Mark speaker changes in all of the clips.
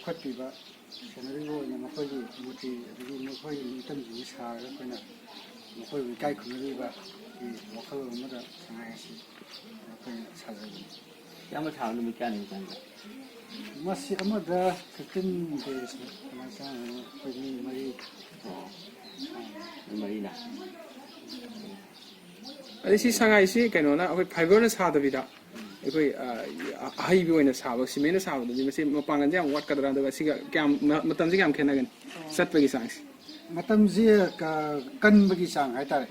Speaker 1: ꯆꯥꯎꯈꯠꯄꯤꯕ ꯁꯦꯟꯅꯔꯤꯕ ꯑꯣꯏꯅ ꯃꯈꯣꯏꯒꯤ ꯃꯨꯔꯇꯤ ꯑꯗꯒꯤ ꯃꯈꯣꯏꯒꯤ ꯃꯤꯇꯝꯁꯤꯡ ꯁꯥꯔꯒ ꯑꯩꯈꯣꯏꯅ ꯃꯈꯣꯏꯕꯨ ꯏꯀꯥꯏ ꯈꯨꯝꯅꯔꯤꯕꯒꯤ ꯋꯥꯈꯜꯂꯣꯟ ꯑꯃꯗ ꯁꯉꯥꯏ ꯑꯁꯤ ꯑꯩꯈꯣꯏꯅ ꯁꯥꯖꯕꯅꯤ
Speaker 2: ꯌꯥꯝꯅ ꯁꯥꯕ ꯅꯨꯃꯤꯠ ꯀꯌꯥꯅꯤ ꯆꯪꯒꯦ
Speaker 1: ꯃꯁꯤ ꯑꯃꯗ 15 days ꯀꯃꯥꯏꯅ ꯆꯪꯉꯤ ꯑꯩꯈꯣꯏ ꯃꯤ ꯃꯔꯤ
Speaker 2: ꯃꯔꯤꯅ
Speaker 3: ꯑꯗꯩ ꯁꯤ ꯁꯉꯥꯏꯁꯤ ꯀꯩꯅꯣꯅ ꯑꯩꯈꯣꯏ ꯐꯥꯏꯕꯔꯅ ꯁꯥꯗꯕꯤꯗ ꯑꯩꯈꯣꯏ ꯑꯍꯩꯕ ꯑꯣꯏꯅ ꯁꯥꯕ ꯁꯤꯃꯦꯟꯅ ꯁꯥꯕꯗꯗꯤ ꯃꯁꯤ ꯃꯄꯥꯡꯒꯜꯁꯦ ꯌꯥꯝ ꯋꯥꯠꯀꯗ꯭ꯔꯥ ꯑꯗꯨꯒ ꯁꯤꯒ ꯀꯌꯥꯝ ꯃꯇꯝꯁꯤ ꯀꯌꯥꯝ ꯈꯦꯠꯅꯒꯅꯤ ꯆꯠꯄꯒꯤ ꯆꯥꯡꯁꯤ
Speaker 1: ꯃꯇꯝꯁꯤ ꯀꯟꯕꯒꯤ ꯆꯥꯡ ꯍꯥꯏꯇꯥꯔꯦ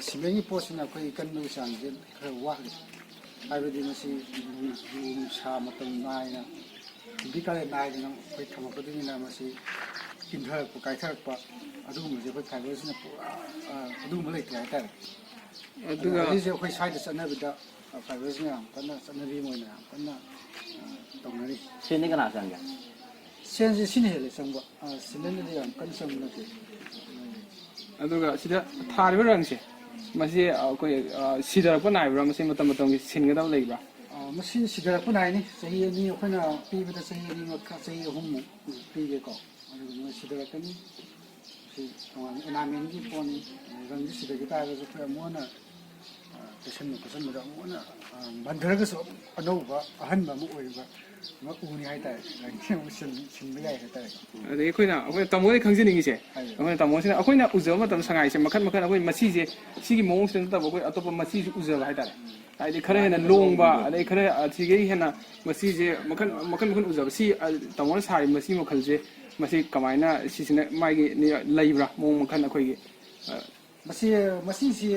Speaker 1: ꯁꯤꯃꯦꯟꯒꯤ ꯄꯣꯠꯁꯤꯅ ꯑꯩꯈꯣꯏ ꯀꯟꯕꯒꯤ ꯆꯥꯡꯁꯦ ꯈꯔ ꯋꯥꯠꯂꯤ ꯍꯥꯏꯕꯗꯤ ꯃꯁꯤ ꯅꯨꯡꯁꯥ ꯃꯇꯝ ꯅꯥꯏꯅ ꯅꯨꯡꯇꯤ ꯀꯥꯂꯦꯟ ꯅꯥꯏꯗꯅ ꯑꯩꯈꯣꯏ ꯊꯝꯃꯛꯄꯗꯨꯅꯤꯅ ꯃꯁꯤ ꯏꯟꯊꯔꯛꯄ ꯀꯥꯏꯊꯔꯛꯄ ꯑꯗꯨꯒꯨꯝꯕꯁꯦ ꯑꯩꯈꯣꯏ ꯐꯥꯏꯕꯔꯁꯤꯅ ꯄꯨꯔꯥ ꯑꯗꯨꯒꯨꯝꯕ ꯂꯩꯇ꯭ꯔꯦ ꯍꯥꯏꯇꯥꯔꯦ ꯑꯗꯨꯒ ꯍꯧꯖꯤꯛꯁꯦ ꯑꯩꯈꯣꯏ ꯁ꯭ꯋꯥꯏꯗ ꯆꯠꯅꯕꯤꯗ ꯐꯥꯏꯕꯔꯁꯤꯅ ꯌꯥꯝ ꯀꯟꯅ ꯆꯠꯅꯕꯤ ꯑꯣꯏꯅ ꯌꯥꯝ ꯀꯟꯅ ꯇꯧꯅꯔꯤ
Speaker 2: ꯁꯦꯟꯗꯤ ꯀꯅꯥ ꯆꯪꯒꯦ
Speaker 1: ꯁꯦꯟꯁꯦ ꯁꯤꯅ ꯍꯦꯜꯂꯦ ꯆꯪꯕ ꯁꯤꯃꯦꯟꯗꯗꯤ ꯌꯥꯝ ꯀꯟꯅ ꯆꯪꯕ ꯅꯠꯇꯦ
Speaker 3: ꯑꯗꯨꯒ ꯁꯤꯗ ꯊꯥꯔꯤꯕ ꯔꯪꯁꯦ ꯃꯁꯤ ꯑꯩꯈꯣꯏ ꯁꯤꯊꯔꯛꯄ ꯅꯥꯏꯕ꯭ꯔꯥ ꯃꯁꯤ ꯃꯇꯝ ꯃꯇꯝꯒꯤ ꯁꯤꯟꯒꯗꯕ ꯂꯩꯕ꯭ꯔꯥ
Speaker 1: ꯃꯁꯤ ꯁꯤꯊꯔꯛꯄ ꯅꯥꯏꯅꯤ ꯆꯍꯤ ꯑꯅꯤ ꯑꯩꯈꯣꯏꯅ ꯄꯤꯕꯗ ꯆꯍꯤ ꯑꯅꯤꯃꯛ ꯆꯍꯤ 3 ꯄꯤꯒꯦꯀꯣ ꯑꯗꯨꯒ ꯃꯣꯏ ꯁꯤꯊꯔꯛꯀꯅꯤ ꯁꯤ ꯇꯣꯉꯥꯟꯅ ꯑꯦꯅꯥꯃꯦꯟꯒꯤ ꯄꯣꯠꯅꯤ ꯔꯪꯁꯤ ꯁꯤꯊꯈꯤ ꯇꯥꯔꯒꯁꯨ ꯑꯩꯈꯣꯏ ꯑꯃꯨꯛ ꯍꯟꯅ ꯇꯩꯁꯟꯕ ꯈꯣꯠꯆꯟꯕꯗ ꯑꯃꯨꯛ ꯍꯟꯅ ꯃꯟꯊꯔꯒꯁꯨ ꯑꯅꯧꯕ ꯑꯍꯟꯕ ꯑꯃ ꯑꯣꯏꯔꯤꯕ ꯑꯃ ꯎꯅꯤ ꯍꯥꯏꯇꯥꯔꯦ ꯔꯪꯁꯤ ꯑꯃꯨꯛ ꯁꯤꯟꯕ ꯌꯥꯏ ꯍꯥꯏꯇꯥꯔꯦ
Speaker 3: ꯑꯗꯒꯤ ꯑꯩꯈꯣꯏꯅ ꯇꯥꯃꯣꯗꯒꯤ ꯈꯪꯖꯅꯤꯡꯉꯤꯁꯦ ꯑꯩꯈꯣꯏꯅ ꯇꯥꯃꯣꯁꯤꯅ ꯑꯩꯈꯣꯏꯅ ꯎꯖꯕ ꯃꯇꯝꯗ ꯁꯉꯥꯏꯁꯦ ꯃꯈꯜ ꯃꯈꯜ ꯑꯩꯈꯣꯏ ꯃꯁꯤꯁꯦ ꯁꯤꯒꯤ ꯃꯑꯣꯡꯁꯤꯗ ꯅꯠꯇꯕ ꯑꯩꯈꯣꯏ ꯑꯇꯣꯞꯄ ꯃꯁꯤꯁꯨ ꯎꯖꯕ ꯍꯥꯏꯇꯥꯔꯦ ꯍꯥꯏꯗꯤ ꯈꯔ ꯍꯦꯟꯅ ꯂꯣꯡꯕ ꯑꯗꯩ ꯈꯔ ꯑꯁꯤꯒꯩ ꯍꯦꯟꯅ ꯃꯁꯤꯁꯦ ꯃꯈꯜ ꯎꯖꯕ ꯁꯤ ꯇꯥꯃꯣꯅ ꯁꯥꯔꯤꯕ ꯃꯁꯤ ꯃꯈꯜꯁꯦ ꯃꯁꯤ ꯀꯃꯥꯏꯅ ꯁꯤꯁꯤꯅ ꯃꯥꯒꯤ ꯂꯩꯕ꯭ꯔꯥ ꯃꯑꯣꯡ ꯃꯈꯜ ꯑꯩꯈꯣꯏꯒꯤ
Speaker 1: ꯃꯁꯤꯁꯤ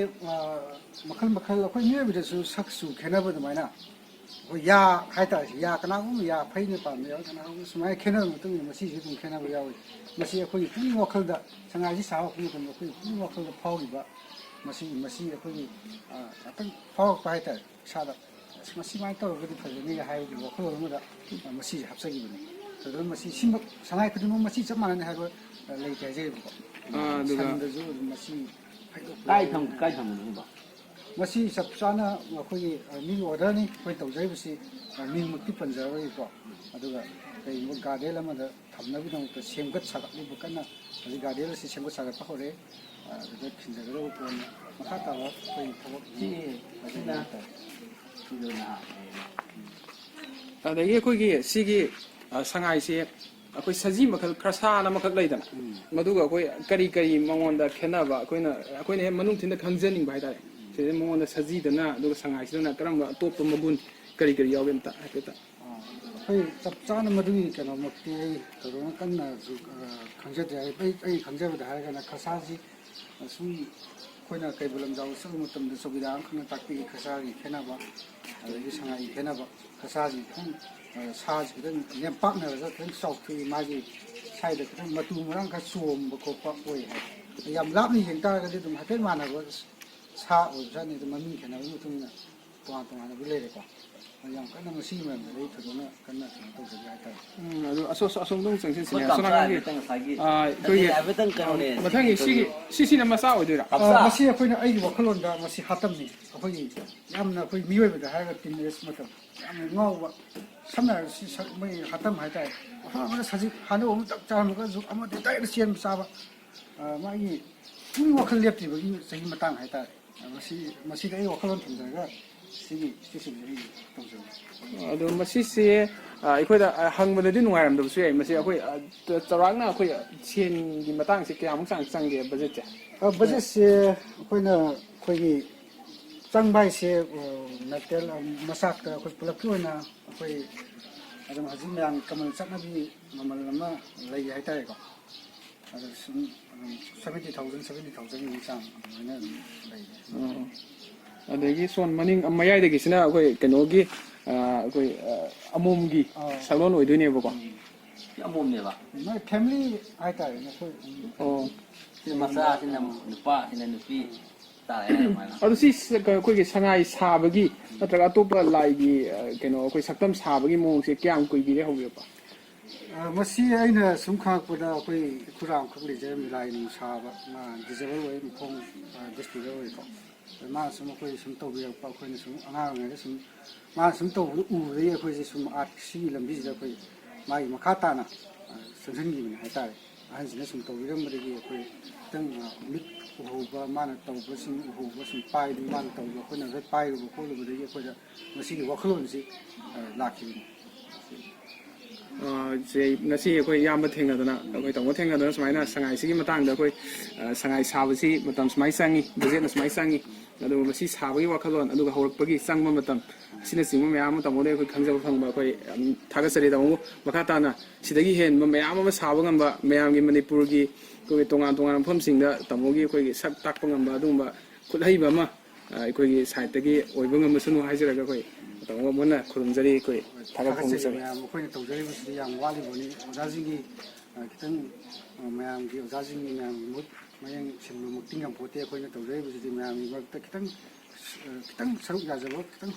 Speaker 1: ꯃꯈꯜ ꯑꯩꯈꯣꯏ ꯃꯤꯑꯣꯏꯕꯗꯁꯨ ꯁꯛꯁꯨ ꯈꯦꯠꯅꯕ ꯑꯗꯨꯃꯥꯏꯅ ꯑꯩꯈꯣꯏ ꯌꯥ ꯍꯥꯏꯇꯥꯔꯦ ꯌꯥ ꯀꯅꯥꯒꯨꯝꯕ ꯌꯥ ꯐꯩꯅ ꯄꯥꯝꯕ ꯌꯥꯎꯏ ꯀꯅꯥꯒꯨꯝꯕ ꯁꯨꯃꯥꯏꯅ ꯈꯦꯠꯅꯕ ꯃꯇꯨꯡ ꯏꯟꯅ ꯃꯁꯤꯁꯨ ꯑꯗꯨꯝ ꯈꯦꯠꯅꯕ ꯌꯥꯎꯏ ꯃꯁꯤ ꯑꯩꯈꯣꯏꯒꯤ ꯄꯨꯛꯅꯤꯡ ꯋꯥꯈꯜꯗ ꯁꯉꯥꯏꯁꯤ ꯁꯥꯕ ꯃꯇꯝꯗ ꯑꯩꯈꯣꯏꯒꯤ ꯄꯨꯛꯅꯤꯡ ꯋꯥꯈꯜꯗ ꯐꯥꯎꯔꯤꯕ ꯃꯁꯤ ꯑꯩꯈꯣꯏꯒꯤ ꯉꯥꯛꯇꯪ ꯐꯥꯎꯔꯛꯄ ꯍꯥꯏꯇꯥꯔꯦ ꯏꯁꯥꯗ ꯃꯁꯤꯃꯥꯏꯅ ꯇꯧꯔꯒꯗꯤ ꯐꯖꯅꯤ ꯍꯥꯏꯕꯒꯤ ꯋꯥꯈꯜꯂꯣꯟ ꯑꯃꯗ ꯃꯁꯤꯁꯦ ꯍꯥꯞꯆꯈꯤꯕꯅꯤ ꯑꯗꯨꯒ ꯃꯁꯤ ꯁꯤꯃꯛ ꯁꯉꯥꯏ ꯈꯨꯗꯤꯡꯃꯛ ꯃꯁꯤ ꯆꯞ ꯃꯥꯟꯅꯅꯤ ꯍꯥꯏꯕ ꯂꯩꯇꯦ ꯍꯥꯏꯖꯔꯤꯕꯀꯣ ꯁꯟꯗꯁꯨ ꯑꯗꯨꯝ ꯃꯁꯤ
Speaker 2: ꯀꯥꯏ ꯊꯝꯕꯅꯣ
Speaker 1: ꯃꯁꯤ ꯆꯞ ꯆꯥꯅ ꯑꯩꯈꯣꯏꯒꯤ ꯃꯤꯒꯤ ꯑꯣꯔꯗꯔꯅꯤ ꯑꯩꯈꯣꯏ ꯇꯧꯖꯔꯤꯕꯁꯤ ꯃꯤꯡꯃꯛꯇꯤ ꯄꯟꯖꯔꯣꯏꯀꯣ ꯑꯗꯨꯒ ꯀꯩꯒꯨꯝꯕ ꯒꯥꯔꯗꯦꯟ ꯑꯃꯗ ꯊꯝꯅꯕꯒꯤꯗꯃꯛꯇ ꯁꯦꯝꯒꯠ ꯁꯥꯒꯠꯂꯤꯕ ꯀꯟꯅ ꯍꯧꯖꯤꯛ ꯒꯥꯔꯗꯦꯟ ꯑꯁꯤ ꯁꯦꯝꯒꯠ ꯁꯥꯒꯠꯄ ꯍꯧꯔꯦ ꯑꯗꯨꯗ ꯊꯤꯟꯖꯒꯗꯕ ꯄꯣꯠꯅꯤ ꯃꯈꯥ ꯇꯥꯕ ꯑꯩꯈꯣꯏ ꯊꯕꯛ
Speaker 3: ꯑꯗꯒꯤ ꯑꯩꯈꯣꯏꯒꯤ ꯁꯤꯒꯤ ꯁꯉꯥꯏꯁꯦ ꯑꯩꯈꯣꯏ ꯁꯖꯤ ꯃꯈꯜ ꯈ꯭ꯔꯁꯥꯅ ꯑꯃꯈꯛ ꯂꯩꯗꯅ ꯃꯗꯨꯒ ꯑꯩꯈꯣꯏ ꯀꯔꯤ ꯃꯉꯣꯟꯗ ꯈꯦꯠꯅꯕ ꯑꯩꯈꯣꯏꯅ ꯍꯦꯛ ꯃꯅꯨꯡ ꯊꯤꯟꯅ ꯈꯪꯖꯅꯤꯡꯕ ꯍꯥꯏꯇꯥꯔꯦ ꯁꯤꯗ ꯃꯉꯣꯟꯗ ꯁꯖꯤꯗꯅ ꯑꯗꯨꯒ ꯁꯉꯥꯏꯁꯤꯗꯅ ꯀꯔꯝꯕ ꯑꯇꯣꯞꯄ ꯃꯒꯨꯟ ꯀꯔꯤ ꯌꯥꯎꯒꯦ ꯑꯝꯇ ꯍꯥꯏꯐꯦꯠꯇ
Speaker 1: ꯑꯩꯈꯣꯏ ꯆꯞ ꯆꯥꯅ ꯃꯗꯨꯒꯤ ꯀꯩꯅꯣꯃꯛꯇꯤ ꯑꯩ ꯊꯣꯏꯗꯣꯛꯅ ꯀꯟꯅꯁꯨ ꯈꯪꯖꯗ꯭ꯔꯦ ꯑꯩ ꯈꯪꯖꯕꯗ ꯍꯥꯏꯔꯒꯅ ꯈ꯭ꯔꯁꯥꯁꯤ ꯁꯨꯝ ꯑꯩꯈꯣꯏꯅ ꯀꯩꯕꯨꯜ ꯂꯝꯖꯥꯎꯗ ꯆꯠꯄ ꯃꯇꯝꯗ ꯆꯧꯀꯤꯗꯥꯔ ꯑꯃꯈꯛꯅ ꯇꯥꯛꯄꯤꯒꯤ ꯈ꯭ꯔꯁꯥꯒꯤ ꯈꯦꯠꯅꯕ ꯑꯗꯒꯤ ꯁꯉꯥꯏꯒꯤ ꯈꯦꯠꯅꯕ ꯈ꯭ꯔꯁꯥꯁꯤ ꯈꯤꯇꯪ ꯁꯥꯁꯤ ꯈꯤꯇꯪ ꯂꯦꯝꯄꯥꯛꯅꯔꯒ ꯈꯤꯇꯪ ꯆꯥꯎꯊꯣꯛꯏ ꯃꯥꯒꯤ ꯁꯥꯏꯗ ꯈꯤꯇꯪ ꯃꯇꯨ ꯃꯔꯥꯡ ꯈꯔ ꯆꯣꯝꯕ ꯈꯣꯠꯄ ꯑꯣꯏ ꯍꯥꯏ ꯌꯥꯝ ꯂꯥꯞꯅ ꯌꯦꯡ ꯇꯥꯔꯒꯗꯤ ꯑꯗꯨꯝ ꯍꯥꯏꯐꯦꯠ ꯃꯥꯟꯅꯕ ꯁꯥ ꯑꯣꯏꯕꯖꯥꯠꯅꯤ ꯑꯗꯨꯝ ꯃꯃꯤꯡ ꯈꯦꯠꯅꯕꯒꯤ ꯃꯇꯨꯡ ꯏꯟꯅ ꯇꯣꯉꯥꯟꯕ ꯂꯩꯔꯦꯀꯣ ꯌꯥꯝ ꯀꯟꯅ ꯃꯁꯤꯒꯤ ꯃꯔꯝꯗ ꯑꯩ ꯊꯣꯏꯗꯣꯛꯅ ꯀꯟꯅ ꯀꯩꯅꯣ ꯇꯧꯖꯒꯦ ꯍꯥꯏꯇꯥꯔꯦ
Speaker 3: ꯑꯗꯨ ꯑꯁꯣꯝꯗꯣꯡ ꯆꯪꯁꯤꯟꯁꯤꯅꯦ ꯑꯩꯈꯣꯏꯒꯤ ꯃꯊꯪꯒꯤ ꯁꯤꯁꯤꯅ ꯃꯆꯥ ꯑꯣꯏꯗꯣꯏꯔꯥ
Speaker 1: ꯃꯁꯤ ꯑꯩꯈꯣꯏꯅ ꯑꯩꯒꯤ ꯋꯥꯈꯜꯂꯣꯟꯗ ꯃꯁꯤ ꯍꯥꯇꯝꯅꯤ ꯑꯩꯈꯣꯏꯒꯤ ꯌꯥꯝꯅ ꯑꯩꯈꯣꯏ ꯃꯤꯑꯣꯏꯕꯗ ꯍꯥꯏꯔꯒ ꯇꯤꯟꯑꯦꯖ ꯃꯇꯝ ꯌꯥꯝꯅ ꯉꯥꯎꯕ ꯁꯝꯅ ꯍꯥꯏꯔꯕꯗ ꯃꯣꯏ ꯍꯥꯇꯝ ꯍꯥꯏꯇꯥꯔꯦ ꯃꯐꯝ ꯑꯃꯗ ꯁꯖꯤꯛ ꯍꯥꯟꯅꯕ ꯑꯃ ꯆꯞ ꯆꯥꯔꯝꯃꯒꯁꯨ ꯑꯃꯗꯤ ꯗꯥꯏꯔꯦꯛ ꯆꯦꯟꯕ ꯆꯥꯕ ꯃꯥꯒꯤ ꯄꯨꯛꯅꯤꯡ ꯋꯥꯈꯜ ꯂꯦꯞꯇ꯭ꯔꯤꯕꯒꯤ ꯆꯍꯤ ꯃꯇꯥꯡ ꯍꯥꯏꯇꯥꯔꯦ ꯃꯁꯤꯗ ꯑꯩ ꯋꯥꯈꯜꯂꯣꯟ ꯊꯝꯖꯔꯒ ꯁꯤꯁꯤꯡꯁꯦ ꯑꯩ ꯇꯧꯖꯕꯅꯤ
Speaker 3: ꯑꯗꯣ ꯃꯁꯤꯁꯦ ꯑꯩꯈꯣꯏꯗ ꯍꯪꯕꯗꯗꯤ ꯅꯨꯡꯉꯥꯏꯔꯝꯗꯕꯁꯨ ꯌꯥꯏ ꯃꯁꯤ ꯑꯩꯈꯣꯏ ꯆꯥꯎꯔꯥꯛꯅ ꯑꯩꯈꯣꯏ ꯁꯦꯟꯒꯤ ꯃꯇꯥꯡꯁꯦ ꯀꯌꯥꯃꯨꯛ ꯆꯥꯡ ꯆꯪꯒꯦ ꯕꯖꯦꯠꯁꯦ
Speaker 1: ꯕꯖꯦꯠꯁꯦ ꯑꯩꯈꯣꯏꯒꯤ ꯆꯪꯕ ꯍꯥꯏꯁꯦ ꯃꯦꯇꯦꯜ ꯃꯆꯥꯛꯇ ꯑꯩꯈꯣꯏ ꯄꯨꯂꯞꯀꯤ ꯑꯣꯏꯅ ꯑꯩꯈꯣꯏ ꯑꯗꯨꯝ ꯍꯧꯖꯤꯛ ꯃꯌꯥꯝ ꯀꯃꯟ ꯆꯠꯅꯕꯤ ꯃꯃꯜ ꯑꯃ ꯂꯩ ꯍꯥꯏꯇꯥꯔꯦꯀꯣ ꯑꯗꯨ ꯁꯨꯝ 70,000 ꯆꯥꯡ ꯑꯗꯨꯃꯥꯏꯅ ꯑꯗꯨꯝ ꯂꯩ
Speaker 3: ꯑꯗꯒꯤ ꯁꯣꯟ ꯃꯅꯤꯡ ꯃꯌꯥꯏꯗꯒꯤꯁꯤꯅ ꯑꯩꯈꯣꯏ ꯀꯩꯅꯣꯒꯤ ꯑꯩꯈꯣꯏ ꯑꯃꯣꯝꯒꯤ ꯁꯛꯂꯣꯟ ꯑꯣꯏꯗꯣꯏꯅꯦꯕꯀꯣ
Speaker 2: ꯑꯃꯣꯝꯅꯦꯕ
Speaker 1: ꯅꯣꯏ ꯐꯦꯃꯤꯂꯤ ꯍꯥꯏꯇꯥꯔꯦꯅꯦ ꯑꯩꯈꯣꯏ
Speaker 2: ꯁꯤꯅ ꯃꯆꯥꯁꯤꯅ ꯅꯨꯄꯥ ꯁꯤꯅ ꯅꯨꯄꯤ ꯇꯥꯔꯦ ꯑꯗꯨꯃꯥꯏꯅ
Speaker 3: ꯑꯗꯣ ꯁꯤ ꯑꯩꯈꯣꯏꯒꯤ ꯁꯉꯥꯏ ꯁꯥꯕꯒꯤ ꯅꯠꯇ꯭ꯔꯒ ꯑꯇꯣꯞꯄ ꯂꯥꯏꯒꯤ ꯀꯩꯅꯣ ꯑꯩꯈꯣꯏ ꯁꯛꯇꯝ ꯁꯥꯕꯒꯤ ꯃꯑꯣꯡꯁꯦ ꯀꯌꯥꯝ ꯀꯨꯏꯕꯤꯔꯦ ꯍꯧꯕꯤꯔꯛꯄ
Speaker 1: ꯃꯁꯤ ꯑꯩꯅ ꯁꯨꯝ ꯈꯪꯉꯛꯄꯗ ꯑꯩꯈꯣꯏ ꯈꯨꯔꯥꯝꯈꯛ ꯂꯩꯖꯔꯝꯃꯤ ꯂꯥꯏ ꯅꯨꯡ ꯁꯥꯕ ꯃꯥ ꯗꯤꯖꯦꯕꯜ ꯑꯣꯏ ꯃꯈꯣꯡ ꯗꯤꯁꯐꯤꯒꯔ ꯑꯣꯏꯀꯣ ꯃꯥꯅ ꯁꯨꯝ ꯑꯩꯈꯣꯏ ꯁꯨꯝ ꯇꯧꯕꯤꯔꯛꯄ ꯑꯩꯈꯣꯏꯅ ꯁꯨꯝ ꯑꯉꯥꯡ ꯑꯣꯏꯔꯤꯉꯩꯗ ꯁꯨꯝ ꯃꯥꯅ ꯁꯨꯝ ꯇꯧꯕꯗ ꯎꯕꯗꯒꯤ ꯑꯩꯈꯣꯏꯁꯦ ꯁꯨꯝ ꯑꯥꯔꯠ ꯁꯤꯒꯤ ꯂꯝꯕꯤꯁꯤꯗ ꯑꯩꯈꯣꯏ ꯃꯥꯒꯤ ꯃꯈꯥ ꯇꯥꯅ ꯆꯪꯁꯤꯟꯈꯤꯕꯅꯤ ꯍꯥꯏꯇꯥꯔꯦ ꯑꯍꯟꯁꯤꯅ ꯁꯨꯝ ꯇꯧꯕꯤꯔꯝꯕꯗꯒꯤ ꯑꯩꯈꯣꯏ ꯈꯤꯇꯪ ꯃꯤꯠ ꯎꯍꯧꯕ ꯃꯥꯅ ꯇꯧꯕꯁꯤꯡ ꯎꯍꯧꯕ ꯁꯨꯝ ꯄꯥꯏꯗꯅ ꯃꯥꯅ ꯇꯧꯕ ꯑꯩꯈꯣꯏꯅ ꯍꯦꯛ ꯄꯥꯏꯔꯨꯕ ꯈꯣꯠꯂꯨꯕꯗꯒꯤ ꯑꯩꯈꯣꯏꯗ ꯃꯁꯤꯒꯤ ꯋꯥꯈꯜꯂꯣꯟꯁꯤ ꯂꯥꯛꯈꯤꯕꯅꯤ
Speaker 3: ꯉꯁꯤ ꯑꯩꯈꯣꯏ ꯏꯌꯥꯝꯕ ꯊꯦꯡꯅꯗꯅ ꯑꯩꯈꯣꯏ ꯇꯥꯃꯣ ꯊꯦꯡꯅꯗꯅ ꯁꯨꯃꯥꯏꯅ ꯁꯉꯥꯏꯁꯤꯒꯤ ꯃꯇꯥꯡꯗ ꯑꯩꯈꯣꯏ ꯁꯉꯥꯏ ꯁꯥꯕꯁꯤ ꯃꯇꯝ ꯁꯨꯃꯥꯏꯅ ꯆꯪꯉꯤ ꯕꯖꯦꯠꯅ ꯁꯨꯃꯥꯏꯅ ꯆꯪꯉꯤ ꯑꯗꯨꯒ ꯃꯁꯤ ꯁꯥꯕꯒꯤ ꯋꯥꯈꯜꯂꯣꯟ ꯑꯗꯨꯒ ꯍꯧꯔꯛꯄꯒꯤ ꯆꯪꯕ ꯃꯇꯝ ꯑꯁꯤꯅꯆꯤꯡꯕ ꯃꯌꯥꯝ ꯑꯃ ꯇꯥꯃꯣꯗ ꯑꯩꯈꯣꯏ ꯈꯪꯖꯕ ꯐꯪꯕ ꯑꯩꯈꯣꯏ ꯌꯥꯝ ꯊꯥꯒꯠꯆꯔꯤ ꯇꯥꯃꯣ ꯃꯈꯥ ꯇꯥꯅ ꯁꯤꯗꯒꯤ ꯍꯦꯟꯕ ꯃꯌꯥꯝ ꯑꯃ ꯁꯥꯕ ꯉꯝꯕ ꯃꯌꯥꯝꯒꯤ ꯃꯅꯤꯄꯨꯔꯒꯤ ꯑꯩꯈꯣꯏꯒꯤ ꯇꯣꯉꯥꯟ ꯇꯣꯉꯥꯟꯕ ꯃꯐꯝꯁꯤꯡꯗ ꯇꯥꯃꯣꯒꯤ ꯑꯩꯈꯣꯏꯒꯤ ꯁꯛ ꯇꯥꯛꯄ ꯉꯝꯕ ꯑꯗꯨꯒꯨꯝꯕ ꯈꯨꯠꯍꯩꯕ ꯑꯃ ꯑꯩꯈꯣꯏꯒꯤ ꯁꯥꯏꯠꯇꯒꯤ ꯑꯣꯏꯕ ꯉꯝꯃꯁꯅꯨ ꯍꯥꯏꯖꯔꯒ ꯑꯩꯈꯣꯏ ꯇꯥꯃꯣ ꯑꯃꯅ ꯈꯨꯔꯨꯝꯖꯔꯤ ꯑꯩꯈꯣꯏ ꯊꯥꯒꯠꯄ
Speaker 1: ꯊꯥꯒꯠꯆꯔꯤ
Speaker 3: ꯐꯣꯡꯗꯣꯛꯆꯔꯤ
Speaker 1: ꯃꯌꯥꯝ ꯑꯩꯈꯣꯏꯅ ꯇꯧꯖꯔꯤꯕꯁꯤꯗꯤ ꯌꯥꯝ ꯋꯥꯠꯂꯤꯕꯅꯤ ꯑꯣꯖꯥꯁꯤꯡꯒꯤ ꯈꯤꯇꯪ ꯃꯌꯥꯝꯒꯤ ꯑꯣꯖꯥꯁꯤꯡꯒꯤ ꯃꯌꯥꯝꯒꯤ ꯃꯍꯨꯠ ꯃꯌꯦꯡ ꯁꯤꯟꯕꯃꯛꯇꯤ ꯉꯝꯄꯣꯠꯇꯦ ꯑꯩꯈꯣꯏꯅ ꯇꯧꯖꯔꯤꯕꯁꯤꯗꯤ ꯃꯌꯥꯝꯒꯤ ꯃꯔꯛꯇ ꯈꯤꯇꯪ ꯁꯔꯨꯛ ꯌꯥꯖꯕ ꯈꯤꯇꯪ